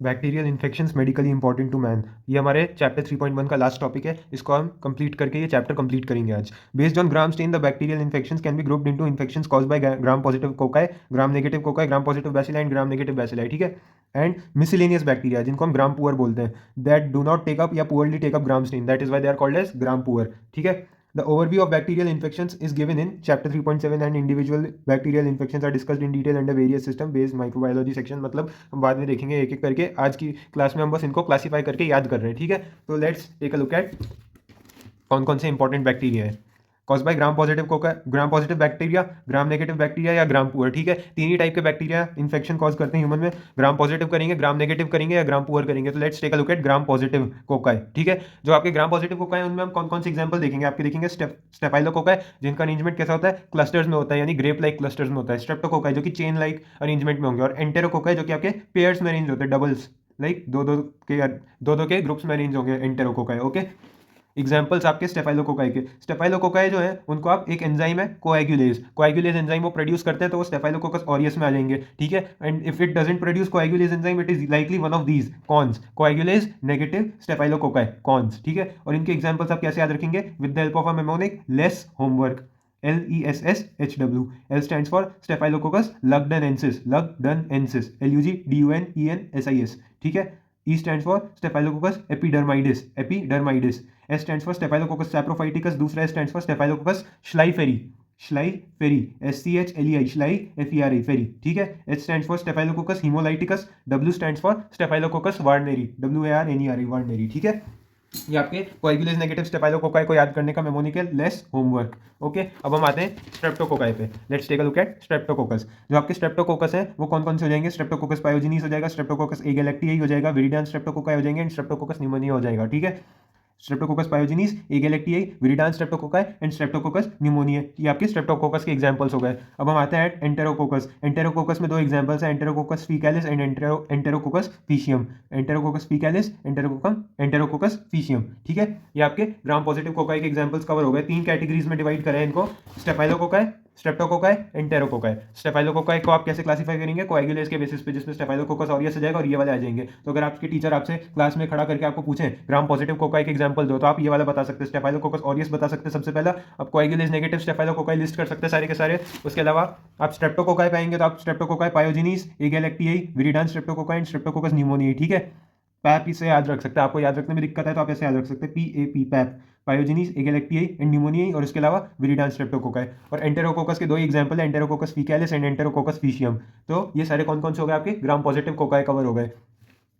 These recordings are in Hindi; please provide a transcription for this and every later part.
Bacterial infections medically important to man, ये हमारे चैप्टर 3.1 का लास्ट टॉपिक है। इसको हम कंप्लीट करके ये चैप्टर कंप्लीट करेंगे आज। Based on gram stand the bacterial infections can be grouped into infections caused by gram positive cocci, gram negative cocci, gram positive bacilli and gram negative bacilli, ठीक है। एंड मिसलेनियस बैक्टीरिया जिनको हम ग्राम पुअर बोलते हैं, that do not take up या poorly take up Gram stain, that is why they are called as Gram poor, ठीक है। The overview of bacterial infections is given in chapter 3.7 and individual bacterial infections are discussed in detail under various system based microbiology section। मतलब हम बाद में देखेंगे एक एक करके, आज की क्लास में हम बस इनको क्लासीफाई करके याद कर रहे हैं, ठीक है। तो let's take a look at कौन कौन से इंपॉर्टेंट बैक्टीरिया है। Cause by gram positive cocci, gram positive bacteria, gram negative bacteria या ग्राम पुअर, ठीक है। तीन ही टाइप के बैक्टीरिया इन्फेक्शन कॉज करते हैं ह्यूमन में। ग्राम पॉजिटिव करेंगे, ग्राम नेगेटिव करेंगे या ग्राम पुअर करेंगे। तो let's take a look at gram positive cocci, ठीक है। जो आपके ग्राम पॉजिटिव कोकाई उनमें हम कौन कौन से एग्जांपल देखेंगे, आपके देखेंगे स्टेफाइलोकोकाई जिनका अरेंजमेंट कैसा होता है, क्लस्टर्स में होता है, यानी ग्रेप लाइक क्लस्टर्स में होता है। स्ट्रेप्टोकोकाई जो कि चेन लाइक अरेंजमेंट में होंगे, और एंटेरोकोकाई जो कि आपके पेयर्स में अरेंज होते हैं, डबल्स लाइक दो के ग्रुप्स में अरेंज होंगे एंटेरोकोकाई, ओके। एग्जाम्पल्स आपके स्टेफाइलोकोकाई के, स्टेफाइलोकोकाई जो है उनको आप एक एंजाइम है कोएगुलेज, कोएगुलेज एंजाइम वो प्रोड्यूस करते हैं, तो वो स्टेफाइलोकोकस ऑरियस में आ जाएंगे, ठीक है। And if it doesn't produce coagulase enzyme it is likely one of these cons, coagulase negative staphylococci cons, ठीक है। और इनके एग्जाम्पल्स आप कैसे याद रखेंगे, with the help of a mnemonic, less homework, LESSHW, L stands for Staphylococcus lugdunensis, lugdunensis, LUGDUNENSIS, ठीक है। E stands for Staphylococcus epidermidis, epidermidis, S stands for Staphylococcus saprophyticus, दूसरा S stands for Staphylococcus schleiferi, schleiferi, SCHLEI, schleiferi, फेरी, ठीक है। H stands for Staphylococcus hemolyticus, W stands for Staphylococcus warneri, WARNERI, warneri, ठीक है। ये आपके कोएगुलेज नेगेटिव स्टेफाइलोकोकाई को याद करने का मेमोनिकल लेस होमवर्क, ओके। अब हम आते हैं स्ट्रेप्टोकोकाई पे। Let's take a look at streptococcus. जो आपके स्ट्रेप्टोकोकस है वो कौन कौन से हो जाएंगे, स्ट्रेप्टोकोकस पायोजिनीस हो जाएगा, स्ट्रेप्टोकोकस एगैलेक्टियाई हो जाएगा, विरिडान स्ट्रेप्टोकोकाई हो जाएंगे, एंड स्ट्रेप्टोकोकस न्यूमोनिया हो जाएगा, ठीक है। Streptococcus pyogenes, agalactiae, viridans streptococci and Streptococcus pneumoniae, ये आपके स्ट्रेप्टोकोकस के एग्जांपल्स हो गए। अब हम आते हैं एंटेरोकोकस। एंटेरोकोकस में दो एग्जांपल्स हैं, enterococcus फीकैलिस and enterococcus फीशियम, enterococcus फीकैलिस, enterococcus फीशियम, ठीक है। ये आपके ग्राम पॉजिटिव कोकाई के एग्जांपल्स कवर हो गए। तीन कैटेगरीज में डिवाइड करें इनको, स्टेफाइलोकोकाई, स्ट्रेप्टोकोकाई, एंटेरोकोकाई। स्टेफाइलोकोकाई को आप कैसे क्लासिफाई करेंगे, कोएगुलेज के बेसिस पे, जिसमें स्टेफाइलोकोकस ऑरियस आ जाएगा और ये वाले आ जाएंगे। तो अगर आपके टीचर आपसे क्लास में खड़ा करके आपको पूछे ग्राम पॉजिटिव कोकाई के एग्जांपल दो, तो आप ये वाला बता सकते हैं, स्टेफाइलोकोकस ऑरियस बता सकते हैं सबसे पहला। अब कोएगुलेज नेगेटिव स्टेफाइलोकोकाई लिस्ट कर सकते हैं सारे के सारे। उसके अलावा आप स्ट्रेप्टोकोकाई पाएंगे तो आप streptococci पायोजिनीस, agalactiae, viridans streptococci and Streptococcus pneumoniae, ठीक है। पैप इसे याद रख सकते हैं, आपको याद रखने में दिक्कत है तो आप ऐसे याद रख सकते हैं, PAP, पैप, पायोजिनीस, एगैलेक्टियाई एंड न्यूमोनियाई, और इसके अलावा विरिडान स्ट्रेप्टोकोकाई। और एंटेरोकोकस के दो ही एग्जांपल है, एंटेरोकोकस फीकैलिस एंड एंटेरोकोकस फीशियम। तो ये सारे कौन कौन से हो गए आपके ग्राम पॉजिटिव कोकाई कवर हो गए।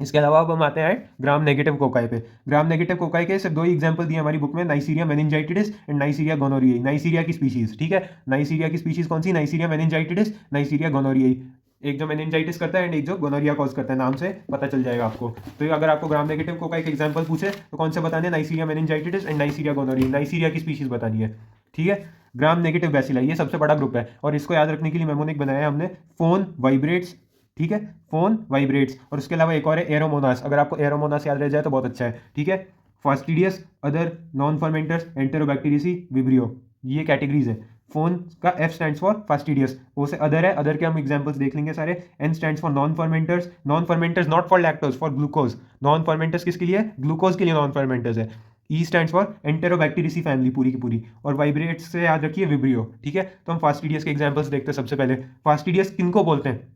इसके अलावा अब हम आते हैं ग्राम नेगेटिव कोकाई पे। ग्राम नेगेटिव कोकाई के सिर्फ दो ही एग्जांपल दिए हमारी बुक में, Neisseria meningitis and Neisseria गोनोरियाई। Neisseria की स्पीशीज, ठीक है। नाइसीरिया की स्पीशीज कौन सी, नाइसीरिया मेनिंजाइटिस, नाइसीरिया गोनोरियाई। एक जो मेनिंजाइटिस करता है एंड एक जो गोनोरिया कॉज करता है, नाम से पता चल जाएगा आपको। तो अगर आपको ग्राम नेगेटिव कोकाई के एग्जांपल पूछे तो कौन से बताने, Neisseria meningitis and Neisseria गोनोरियाई, Neisseria की स्पीशीज बतानी है, ठीक है। ग्राम नेगेटिव बैसिलाई ये सबसे बड़ा ग्रुप है, और इसको याद रखने के लिए मेमोनिक बनाया है हमने, फोन वाइब्रेट्स, ठीक है, फोन वाइब्रेट्स। और उसके अलावा एक और है एरोमोनास, अगर आपको एरोमोनास याद रह जाए तो बहुत अच्छा है, ठीक है। Fastidious, other, non fermenters, एंटेरोबैक्टीरियसी, vibrio, ये कैटेगरीज है। फोन का F स्टैंड्स फॉर फास्टिडियस, ओ से अदर है, अदर के हम एग्जांपल्स देख लेंगे सारे। N stands for non fermenters, non fermenters not for lactose, for glucose, non fermenters किसके लिए, ग्लूकोज के लिए नॉन फर्मेंटर्स है। E स्टैंड्स फॉर एंटेरोबैक्टीरियसी फैमिली पूरी की पूरी, और वाइब्रेट्स से याद रखिए विब्रियो, ठीक है। तो हम फास्टिडियस के एग्जांपल्स देखते हैं सबसे पहले। फास्टिडियस किनको बोलते हैं,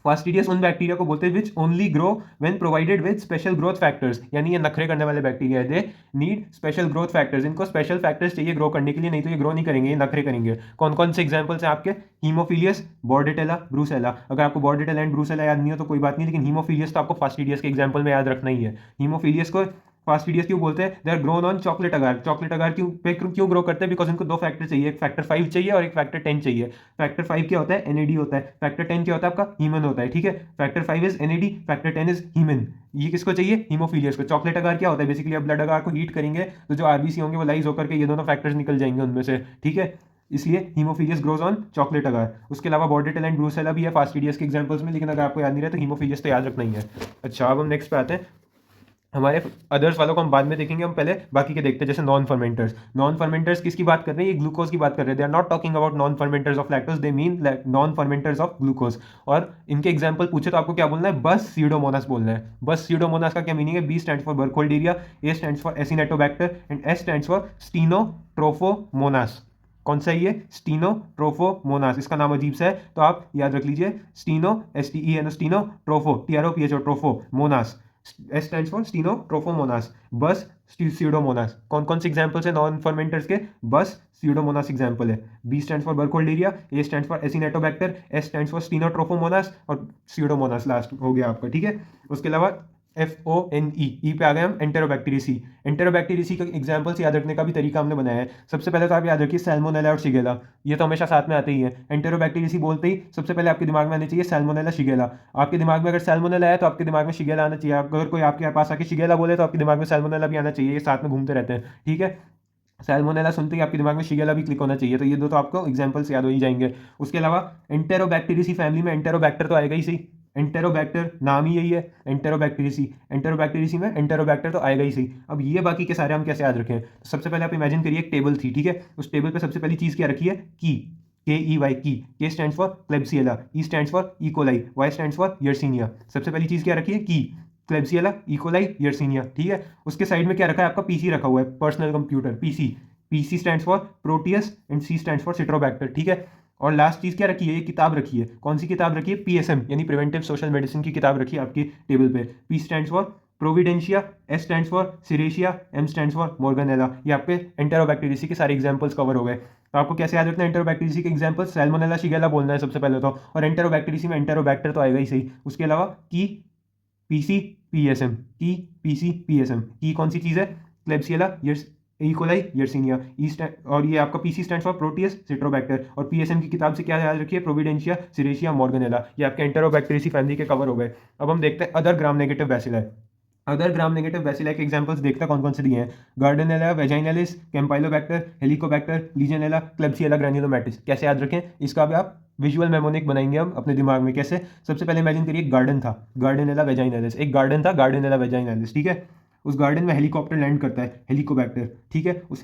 फास्टिडियस उन बैक्टीरिया को बोलते हैं which only grow when provided with special growth factors, यानी ये नखरे करने वाले बैक्टीरिया है, they need special growth factors, इनको स्पेशल फैक्टर्स चाहिए ग्रो करने के लिए, नहीं तो ये ग्रो नहीं करेंगे, ये नखरे करेंगे। कौन कौन से एग्जांपल्स हैं आपके, हीमोफिलियस, बॉर्डेटेला, ब्रूसेला। अगर आपको बॉर्डेटेला एंड ब्रूसेला याद नहीं हो तो कोई बात नहीं, लेकिन हीमोफिलियस तो आपको फास्टिडियस के एग्जांपल में याद रखना ही है। हीमोफिलियस को फास्टिडियस क्यों बोलते हैं, they are grown on chocolate agar. Chocolate agar क्यों ग्रो करते हैं, बिकॉज इनको दो फैक्टर चाहिए, एक फैक्टर 5 चाहिए और एक फैक्टर 10 चाहिए। फैक्टर 5 क्या होता है, NAD होता है, फैक्टर 10 क्या होता है आपका, हीमन होता है, ठीक है। Factor 5 is NAD, factor 10 is haemin. ये किसको चाहिए, हीमोफिलियस को। चॉकलेट अगार क्या होता है, बेसिकली अब ब्लड अगार को हीट करेंगे तो जो RBC होंगे वो लाइज होकर के ये दोनों फैक्टर्स निकल जाएंगे उनमें से, ठीक है। इसलिए हीमोफिलियस ग्रोज ऑन चॉकलेट अगार। उसके अलावा बॉर्डेटेला एंड ब्रूसेला भी है फास्टिडियस के एग्जांपल्स में, लेकिन अगर आपको याद नहीं रहा तो हीमोफिलियस तो याद रखना ही है। अच्छा, अब हम नेक्स्ट पे आते हैं, हमारे अदर्स वालों को हम बाद में देखेंगे, हम पहले बाकी के देखते हैं। जैसे नॉन फर्मेंटर्स, नॉन फर्मेंटर्स किसकी बात कर रहे हैं? ये ग्लूकोज की बात कर रहे हैं। They are not talking about non fermenters of lactose, they mean non fermenters of glucose. और इनके एग्जाम्पल पूछे तो आपको क्या बोलना है? बस सीडोमोनास बोलना है। बस सीडोमोनास का क्या मीनिंग है? B stands for Burkholderia, A stands for Acinetobacter and S stands for Stenotrophomonas. कौन सा ये? स्टीनोट्रोफोमोनास। इसका नाम अजीब सा है तो आप याद रख लीजिए, steno, STENO, steno, tropho, TROPHO, tropho, monas, S stands for Stenotrophomonas. बस स्यूडोमोनास। कौन कौन से एग्जांपल्स है नॉन फर्मेंटर्स के? बस स्यूडोमोनास एग्जांपल है। B stands for Burkholderia, A stands for Acinetobacter, S stands for Stenotrophomonas और स्यूडोमोनास लास्ट हो गया आपका। ठीक है, उसके अलावा FONE, ई पे आ गए हम, एंटेरोबैक्टीरियसी। एंटेरोबैक्टीरियसी का एग्जांपल्स याद रखने का भी तरीका हमने बनाया है। सबसे पहले तो आप याद रखिए सैल्मोनेला और शिगेला, ये तो हमेशा साथ में आते ही है। एंटेरोबैक्टीरियसी बोलते ही सबसे पहले आपके दिमाग में आना चाहिए सैल्मोनेला, शिगेला। आपके दिमाग में अगर सैल्मोनेला है तो आपके दिमाग में शिगेला आना चाहिए। अगर कोई आपके पास आके शिगेला बोले तो आपके दिमाग में सैल्मोनेला भी आना चाहिए, ये साथ में घूमते रहते हैं। ठीक है, सैल्मोनेला सुनते ही आपके दिमाग में शिगेला भी क्लिक होना चाहिए। तो ये दो तो आपको एग्जांपल्स याद हो ही जाएंगे। उसके अलावा एंटेरोबैक्टीरियसी फैमिली में एंटेरोबैक्टर तो आएगा ही सही। एंटेरोबैक्टर नाम ही यही है, एंटेरोबैक्टीरियसी। एंटेरोबैक्टीरियसी में एंटेरोबैक्टर तो आएगा ही सही। अब ये बाकी के सारे हम कैसे याद रखें? तो सबसे पहले आप इमेजिन करिए एक टेबल थी, ठीक है। उस टेबल पे सबसे पहली चीज क्या रखी है? की, KEY, key. K stands for Klebsiella, E stands for E coli, Y stands for Yersinia. सबसे पहली चीज क्या रखी है? की, क्लेब्सिएला, इकोलाई, यर्सीनिया। ठीक है, उसके साइड में क्या रखा है आपका? पीसी रखा हुआ है, personal computer, PC. PC stands for Proteus and C stands for Citrobacter. ठीक है, और लास्ट चीज क्या रखी है? ये किताब रखी है। कौन सी किताब रखी है? PSM यानी प्रिवेंटिव सोशल मेडिसिन की किताब रखी है आपकी टेबल पे। P stands for Providencia, S stands for Serratia, M stands for Morganella. ये आपके एंटेरोबैक्टीरियसी के सारे एग्जांपल्स कवर हो गए। तो आपको कैसे याद रखना है एंटेरोबैक्टीरियसी के एग्जांपल? सैल्मोनेला, शिगेला बोलना है सबसे पहले तो, और एंटेरोबैक्टीरियसी में एंटेरोबैक्टर तो आएगा ही सही। उसके अलावा की, पीसी, PSM, की, पीसी, PSM। की कौन सी चीज है? Klebsiella, E coli, Yersinia. और ये आपका पीसी स्टैंड फॉर प्रोटियस, सिट्रोबैक्टर। और पीएसएम की किताब से क्या याद रखिए? प्रोविडेंशिया, सिरेशिया, मॉर्गनेला। ये आपके एंटेरोबैक्टीरियसी फैमिली के कवर हो गए। अब हम देखते हैं other gram negative bacilli. Other gram negative bacilli के एग्जांपल्स देखते हैं कौन कौन से दिए हैं। गार्डनेला वेजाइनालिस, कैम्पाइलोबैक्टर, हेलिकोबैक्टर, लीजेनेला, क्लेब्सिएला ग्रैन्युलोमैटिस। कैसे याद रखें इसका? भी आप विजुअल मेमोनिक बनाएंगे हम अपने दिमाग में। कैसे? सबसे पहले इमेजिन करिए गार्डन था, गार्डनेला वेजाइनालिस। एक गार्डन था, गार्डनेला वेजाइनालिस। ठीक है, उस गार्डन में हेलीकॉप्टर लैंड करता है, हेलिकोबैक्टर। ठीक है, उस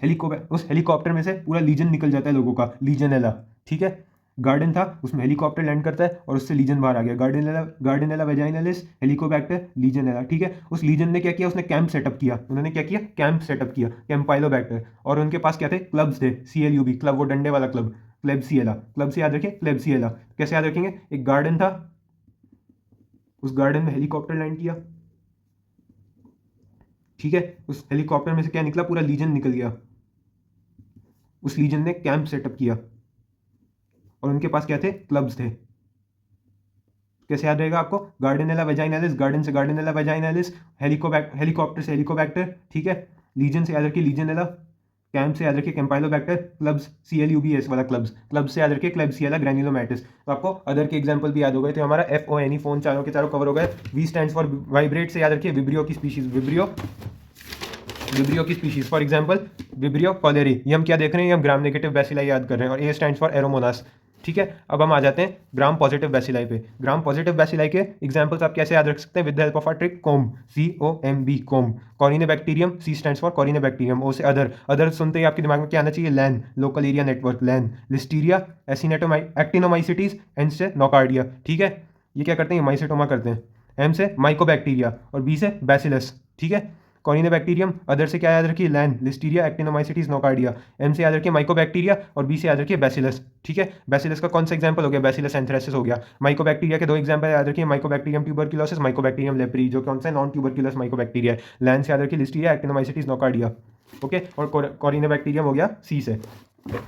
हेलीकॉप्टर में से पूरा लीजन निकल जाता है लोगों का, लीजनेला। ठीक है, गार्डन था, उसमें हेलीकॉप्टर लैंड करता है और उससे लीजन बाहर आ गया। गार्डनेला वेजाइनालिस, हेलिकोबैक्टर, लीजनेला। ठीक है, उस लीजन ने क्या किया? उसने कैंप सेटअप किया। उन्होंने क्या किया? कैंप सेटअप किया, कैम्पाइलोबैक्टर। और उनके पास क्या थे? क्लब्स थे, CLUB क्लब, वो डंडे वाला क्लब, क्लेब्सिएला। क्लब से याद रखिए, क्लेब्सिएला। कैसे याद रखेंगे? एक गार्डन था, उस गार्डन में हेलीकॉप्टर लैंड किया। ठीक है, उस हेलीकॉप्टर में से क्या निकला? पूरा लीजन निकल गया। उस लीजन ने कैंप सेटअप किया और उनके पास क्या थे? क्लब्स थे। कैसे याद रहेगा आपको? गार्डनेला वेजाइनालिस, गार्डन से गार्डनेला वेजाइनालिस, हेलीकॉप्टर से हेलिकोबैक्टर। ठीक है, लीजन से याद रखिए लीजनेला, कैंप से याद रखिए कैम्पाइलोबैक्टर, क्लब्स CLUBS वाला क्लब्स, क्लब से याद रखिए क्लेब्सिएला ग्रैन्युलोमैटिस। तो आपको अदर के एग्जांपल भी याद हो गए। तो हमारा FONE, फोन, चारों के चारों कवर हो गए। V स्टैंड्स फॉर वाइब्रेट से याद रखिए विब्रियो की स्पीशीज, विब्रियो की species. For example vibrio cholerae, ये हम क्या देख रहे हैं? ये हम ग्राम नेगेटिव बैसिलाई याद कर रहे हैं। और A स्टैंड्स फॉर एरोमोनास। ठीक है, अब हम आ जाते हैं ग्राम पॉजिटिव बैसिलाई पे। ग्राम पॉजिटिव बैसिलाई के एग्जांपल्स आप कैसे याद रख सकते हैं? With the help of a trick, comb, COMB, comb. Corynebacterium, C stands for Corynebacterium, O से अदर। अदर सुनते ही आपके दिमाग में क्या आना चाहिए? LAN, local area network, LAN. Listeria, Actinomycetes, N से नोकार्डिया। ठीक है, ये क्या करते हैं? माइसेटोमा करते हैं। M से माइकोबैक्टीरिया और B से बैसिलस। ठीक है, कॉरिनेबैक्टीरियम, अदर से क्या याद रखिए? लैन, लिस्टीरिया, एक्टिनोमाइसिटीज, नोकार्डिया। M से याद रखिए माइकोबैक्टीरिया और B से याद रखिए बैसिलस। ठीक है, बैसिलस का कौन सा एग्जांपल हो गया? बैसिलस एंथ्रेसिस हो गया। माइकोबैक्टीरिया के दो एग्जांपल याद रखिए, माइकोबैक्टीरियम ट्यूबरक्यूलोसिस, माइकोबैक्टीरियम लेप्री, जो कौन सा है? Non ट्यूबरक्यूलस mycobacteria. लैन से याद रखिए लिस्टीरिया, एक्टिनोमाइसिटीज, नोकार्डिया। ओके, और कॉरिनेबैक्टीरियम हो गया C से।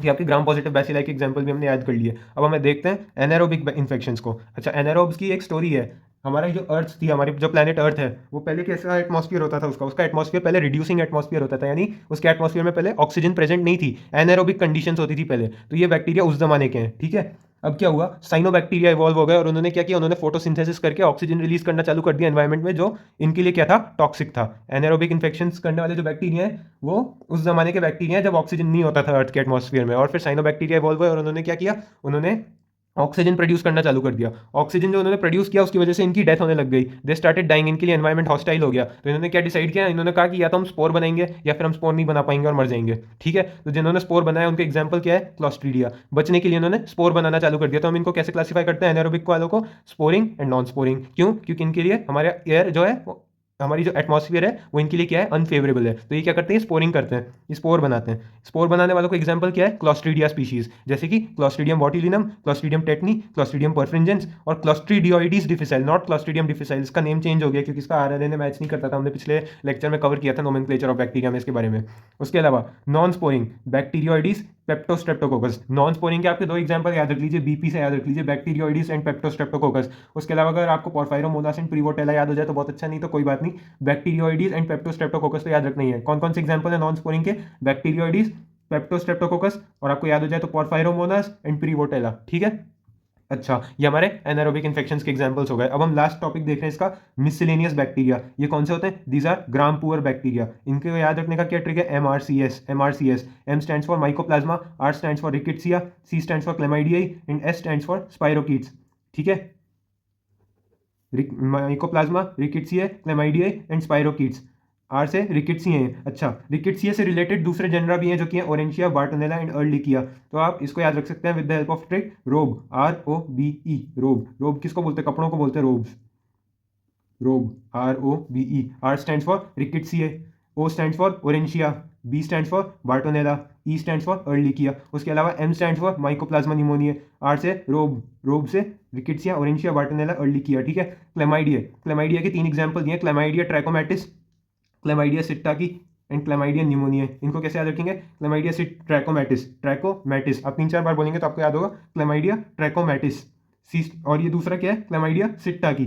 ये आपके ग्राम पॉजिटिव बैसिलाई के एग्जांपल भी हमने याद कर लिए। अब हमें देखते हैं एनारोबिक इन्फेक्शंस को। अच्छा, एनारोब्स की एक स्टोरी है। हमारा जो अर्थ थी, हमारी जो प्लेनेट अर्थ है, वो पहले कैसा एटमॉस्फेयर होता था उसका? उसका एटमॉस्फेयर पहले रिड्यूसिंग एटमॉस्फेयर होता था, यानी उसके एटमॉस्फेयर में पहले ऑक्सीजन प्रेजेंट नहीं थी, एनारोबिक कंडीशंस होती थी पहले। तो ये बैक्टीरिया उस जमाने के हैं। ठीक है, अब क्या हुआ? साइनोबैक्टीरिया इवॉल्व हो गए और उन्होंने क्या किया? उन्होंने फोटोसिंथेसिस करके ऑक्सीजन रिलीज करना चालू कर दिया एनवायरमेंट में, जो इनके लिए क्या था? टॉक्सिक था। एनारोबिक इन्फेक्शंस करने वाले जो बैक्टीरिया हैं वो उस जमाने के बैक्टीरिया हैं जब ऑक्सीजन नहीं होता था अर्थ के एटमॉस्फेयर में। और फिर साइनोबैक्टीरिया इवॉल्व हुए और उन्होंने क्या किया? उन्होंने ऑक्सीजन प्रोड्यूस करना चालू कर दिया। ऑक्सीजन जो उन्होंने प्रोड्यूस किया उसकी वजह से इनकी डेथ होने लग गई। दे स्टार्टेड डाइंग, इनके लिए एनवायरमेंट हॉस्टाइल हो गया। तो इन्होंने क्या डिसाइड किया, इन्होंने कहा कि या तो हम स्पोर बनाएंगे या फिर हम स्पोर नहीं बना पाएंगे और मर जाएंगे। ठीक है, तो जिन्होंने स्पोर बनाया उनका एग्जाम्पल क्या है, क्लॉस्ट्रीडिया। बचने के लिए उन्होंने स्पोर बनाना चालू कर दिया। तो हम इनको कैसे क्लासीफाई करते हैं एनारोबिक वालों को, स्पोरिंग एंड नॉन स्पोरिंग। क्यों? क्योंकि इनके लिए हमारा एयर जो है हमारी जो एटमॉस्फेयर है वो इनके लिए क्या है, अनफेवरेबल है। तो ये क्या करते हैं, स्पोरिंग करते हैं, स्पोर बनाते हैं। स्पोर बनाने वालों को एग्जांपल क्या है, क्लॉस्ट्रीडिया स्पीशीज, जैसे कि Clostridium botulinum, Clostridium tetani, Clostridium perfringens और Clostridioides difficile, not Clostridium difficile. इसका नेम चेंज हो गया क्योंकि इसका आरएनए मैच नहीं करता था। हमने पिछले लेक्चर में कवर किया था नोमेनक्लेचर ऑफ बैक्टीरिया में इसके बारे में। उसके अलावा non sporing Bacteroides, Peptostreptococcus. Non sporing के आपके दो एग्जांपल याद रख लीजिए, बीपी से याद रख लीजिए, बैक्टीरियोइडिस एंड पेप्टोस्ट्रेप्टोकोकस। उसके अलावा अगर आपको पोरफायरोमोनास एंड प्रीवोटेला याद हो जाए तो बहुत अच्छा, नहीं तो कोई बात नहीं। बैक्टीरियोइडिस एंड पेप्टोस्ट्रेप्टोकोकस तो याद रखना ही है। कौन कौन से एग्जांपल है नॉन स्पोरिंग के, बैक्टीरियोइडिस, पेप्टोस्ट्रेप्टोकोकस और आपको याद हो जाए तो पोरफायरोमोनास एंड प्रीवोटेला। ठीक है, अच्छा, ये हमारे एनारोबिक इन्फेक्शंस के एग्जांपल्स हो गए। अब हम लास्ट टॉपिक देख रहे हैं इसका, मिसलेनियस बैक्टीरिया। ये कौन से होते हैं, these are gram poor bacteria. इनको याद रखने का क्या ट्रिक है, MRCS। MRCS, M stands for Mycoplasma, R stands for Rickettsia, C stands for Chlamydiae and S stands for spirochaetes. ठीक है, Mycoplasma, Rickettsia, Chlamydiae and spirochaetes. R से रिकेट्सिया हैं। अच्छा, रिकेट्सिया से रिलेटेड दूसरे जनरा भी हैं जो कि हैं ओरेंशिया, बार्टोनेला एंड अर्लिकिया। तो आप इसको याद रख सकते हैं with the help of trick, रोब, ROBE, रोब। रोब किसको बोलते हैं, कपड़ों को बोलते हैं robes. Robe, ROBE। R stands for Rickettsia, O stands for Orientia, B stands for Bartonella, E stands for Ehrlichia. उसके अलावा M stands for Mycoplasma pneumoniae, R से रोब, रोब से रिकेट्सिया, ओरेंशिया, बार्टोनेला, अर्लिकिया। ठीक है, क्लेमाइडिया। क्लेमाइडिया के 3 एग्जांपल दिए, Chlamydia trachomatis, Chlamydia psittaci and Chlamydia pneumoniae. इनको कैसे याद रखेंगे, क्लेमाइडिया सिट ट्रैकोमैटिस, ट्रैकोमैटिस आप 3-4 बार बोलेंगे तो आपको याद होगा, क्लेमाइडिया ट्रैकोमैटिस। और ये दूसरा क्या है, क्लेमाइडिया सिट्टाकी,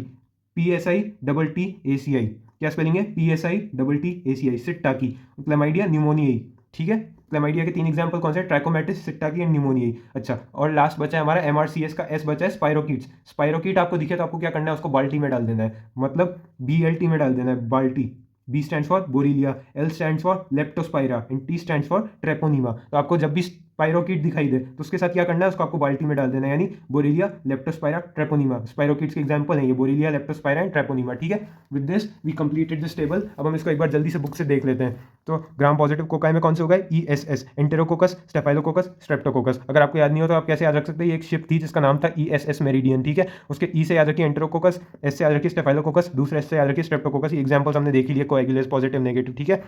PSITTACI। क्या स्पेलिंग है, PSITTACI, सिट्टाकी। Chlamydia pneumoniae. ठीक है, क्लेमाइडिया के 3 एग्जांपल कौन से, ट्रैकोमैटिस, सिट्टाकी एंड न्यूमोनियाई। अच्छा, और लास्ट बचा है हमारा MRCS का, S बचा है स्पाइरोकीट्स। स्पाइरोकीट आपको दिखे तो आपको क्या करना है, उसको बाल्टी में डाल देना है, मतलब BLT में डाल देना है, बाल्टी। B stands for Borrelia, L stands for Leptospira and T stands for Treponema. तो आपको जब भी स्पाइरोकीट दिखाई दे तो उसके साथ क्या करना है, उसको आपको बाल्टी में डाल देना है, यानी बोरीलिया, लेप्टोस्पाइरा, ट्रेपोनीमा। स्पाइरोकीट्स के एग्जांपल है ये, बोरीलिया, लेप्टोस्पाइरा एंड ट्रेपोनीमा। ठीक है, with this we completed this table. अब हम इसको एक बार जल्दी से बुक से देख लेते हैं। तो ग्राम पॉजिटिव कोकाई में कौन से हो गए, ESS, एंटेरोकोकस, स्टेफाइलोकोकस, स्ट्रेप्टोकोकस। अगर आपको याद नहीं हो तो आप कैसे याद रख सकते हैं, ये एक शिप थी जिसका नाम था ESS मेरिडियन। ठीक है, उसके E से याद रखिए एंटेरोकोकस, S से याद रखिए स्टेफाइलोकोकस, दूसरे S से याद रखिए स्ट्रेप्टोकोकस। ये एग्जांपल्स हमने देख लिए, कोएगुलेस, पॉजिटिव, नेगेटिव। ठीक है,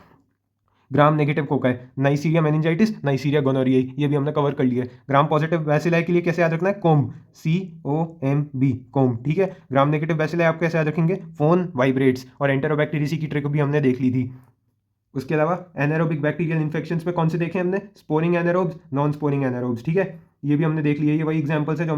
gram negative cocci, Neisseria meningitis, Neisseria गोनोरियाई, ये भी हमने कवर कर लिया है। ग्राम पॉजिटिव बैसिलाई के लिए कैसे याद रखना है, कोम्ब, COMB, कोम्ब। ठीक है, ग्राम नेगेटिव बैसिलाई आप कैसे याद रखेंगे, फोन वाइब्रेट्स। और एंटेरोबैक्टीरियसी की ट्रिक भी हमने देख ली थी। उसके अलावा एनारोबिक बैक्टीरियल इन्फेक्शंस में कौन से देखे हमने, sporing anaerobes, non sporing anaerobes. ठीक है, ये भी हमने देख लिया, ये वही एग्जांपल्स है जो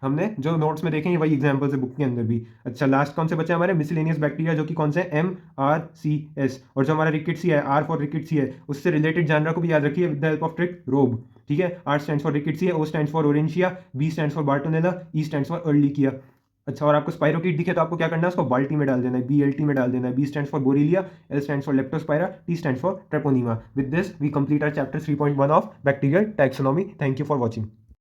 हमने जो नोट्स में देखे, ये वही एग्जांपल्स है बुक के अंदर भी। अच्छा, लास्ट कौन से बचे हमारे, मिसलेनियस बैक्टीरिया, जो कि कौन से, MRCS। और जो हमारा रिकेट्सिया है, R फॉर रिकेट्सिया है, उससे रिलेटेड जानरा को भी याद रखिए with the help of trick, robe. ठीक है, R stands for Rickettsia, O stands for Orientia, B stands for Bartonella, E stands for Ehrlichia. अच्छा, और आपको स्पाइरोकीट दिखे तो आपको क्या करना है, उसको बाल्टी में डाल देना है, BLT में डाल देना है। B stands for Borrelia, L stands for Leptospira, T stands for Treponema. With this we complete our chapter 3.1 of bacterial taxonomy. Thank you for watching.